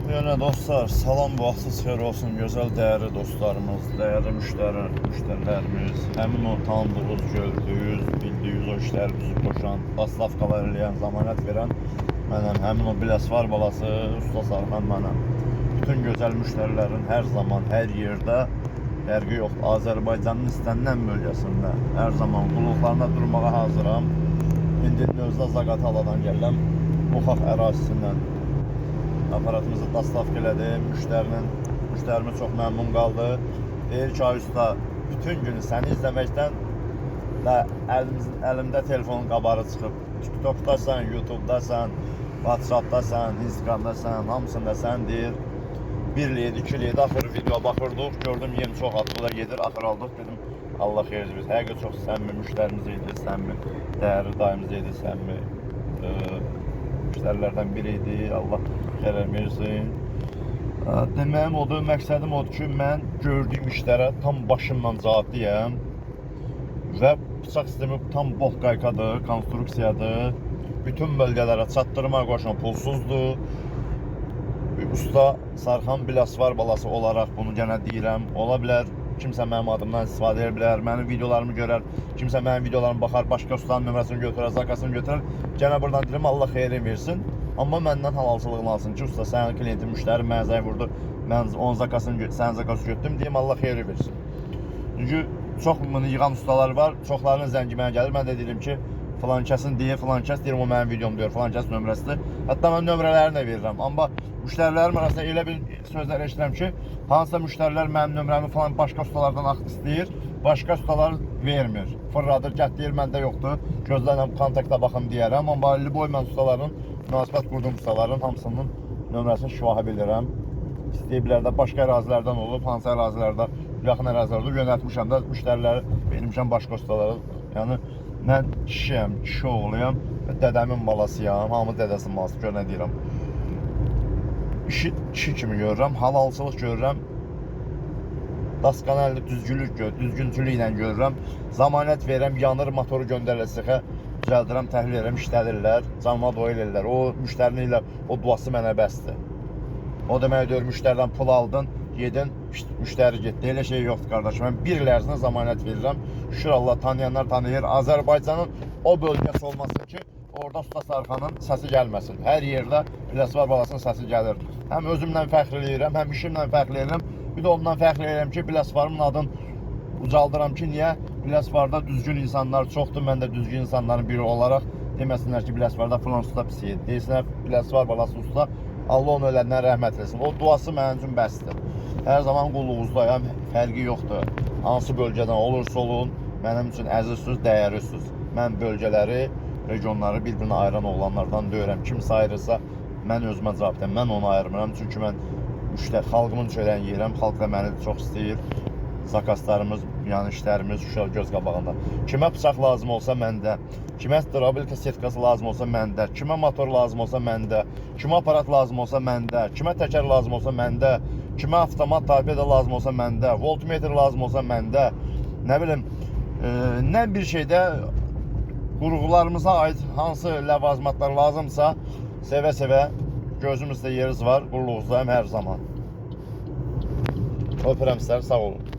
Yəni dostlar, salam, vaxtınız xeyir olsun, gözəl, dəyərli dostlarımız, dəyərli müştərilərimiz, həmin o tanıdığınız, gördüyünüz, bildiyiniz o işlərimizi qoşan, dastavkalar eləyən, zəmanət verən mənəm, həmin o Biləsuvar balası, usta Sarman mənəm. Bütün gözəl müştərilərin hər zaman, hər yerdə fərqi yoxdur. Azərbaycanın istənilən bölgəsində hər zaman qulluqlarına durmağa hazıram. İndi Növzdə Zaqataladan gələm, Oxaq ərazisindən. Aparatımızı dastavka elədi, müştərimiz çox məmnun qaldı. Deyir ki, ay usta, bütün günü səni izləməkdən və əlimdə telefonun qabarı çıxıb. TikTokdasan, YouTubedasan, WhatsAppdasan, Instagramdasan, hamısında sən deyir. Birliydi, ikiliydi, axır video baxırdıq, gördüm yeni çox atlılar gedir, axır aldıq, dedim Allah xeyir versin. Həqiqət çox səmimi müştərimiz idi, səmimi, dəyərli dayımız idi, səmimi müştərilərdən biri idi, Allah xeyir versin. Deməyim odur, məqsədim odur ki, mən gördüyüm işlərə tam başımdan cavabdiyəm və bıçaq sistemi tam bol qaykadır, konstruksiyadır, bütün bölgələrə çatdırma qoşan pulsuzdur. Usta Sarxan Biləsuvar balası olaraq bunu yenə deyirəm. Ola bilər, kimsə mənim adımdan istifadə edə bilər, mənim videolarımı görər, kimsə mənim videolarımı baxar, başqa ustanın nömrəsini götürər, zakasını götürər. Yenə buradan deyirəm, Allah xeyrin versin. Amma məndən halalçılığını alsın ki, usta sənin klientin, müştəri mənə zəng vurdu, mən onun zakasını, sənin zakasını götürdüm, deyim Allah xeyri versin. Çünki çox bunu yığan ustalar var, çoxlarının zəngi mənə gəlir, mən də deyirəm ki, falan kəsin deyə, falan kəs deyirəm, o mənim videom deyir, falan kəs nömrəsidir. Hətta mən nömrələrini də verirəm, amma müştərilərim arasında elə bir sözlər eşidirəm ki, hansısa müştərilər mənim nömrəmi falan başqa ustalardan istəyir, başqa ustalar vermir. Fırladır, gət deyir, məndə yoxdur, gözlərlə kontaktda baxın deyərəm, amma boy mən ustaların, münasibət qurduğum ustaların hamısının nömrəsini şifahi bilirəm. İstəyiblər də başqa ərazilərdən olub, hansı ərazilərdə, yaxın ərazilərdə yönətmişəm də müştəriləri vermişəm başqa ustalara. Yəni, mən kişiyəm, kişi oğluyam, dədəmin balasıyam, hamı dədəsinin balası, gör nə deyirəm. İşi kişi kimi görürəm, halalçılıq görürəm, dasqanəlli düzgüncülüklə görürəm, zamanət verirəm, yanır, motoru göndərilə sıxə, düzəldirəm, təhlil edirəm, işlədirlər, canıma doyul edirlər, o müştərinin ilə o duası mənə bəsdir. O demək deyir, müştərdən pul aldın, yedin, müştəri getdi, elə şey yoxdur qardaşım, mən bir il ərzində zamanət verirəm, şükür Allah, tanıyanlar tanıyır, Azərbaycanın o bölgəsi olmasın ki, orada Usta Sarxanın səsi gəlməsin. Hər yerdə Biləsuvar balasının səsi gəlir. Həm özümlə fəxr eləyirəm, həm işimlə fəxr eləyirəm. Bir də ondan fəxr eləyirəm ki, Biləsuvarımın adını ucaldıram ki, niyə? Biləsuvarda düzgün insanlar çoxdur, mən də düzgün insanların biri olaraq deməsinlər ki, Biləsuvarda filan usta pis idi. Deyilsinlər, Biləsuvar balası usta, Allah onu öləndən rəhmət eləsin. O duası mənim üçün bəsdir. Hər zaman qulluğuzdayam, fərqi yoxdur. Hansı bölgədən olursa olun, mənim üçün əzizsiz, dəyərlisiz. Mən bölgələri, regionları bir-birinə ayıran oğlanlardan deyirəm. Kimsə ayırırsa, mən özümə cavabdayım, mən onu ayırmıram. Çünki mən xalqımın çörəyini yeyirəm, xalq da məni çox istəyir. Zakaslarımız, yəni işlərimiz şuşar göz qabağında. Kimə bıçaq lazım olsa məndə, kimə drabil kasetkası lazım olsa məndə, kimə motor lazım olsa məndə, kimə aparat lazım olsa məndə, kimə təkər lazım olsa məndə, kimə avtomat torpeda lazım olsa məndə, voltmetr lazım olsa məndə, nə bilim, nə bir şeydə qurğularımıza aid hansı ləvazimatlar lazımsa, sevə-sevə gözümüzdə yeriz var, qulluğuzdayım hər zaman. Öpürəm sizləri, sağ olun.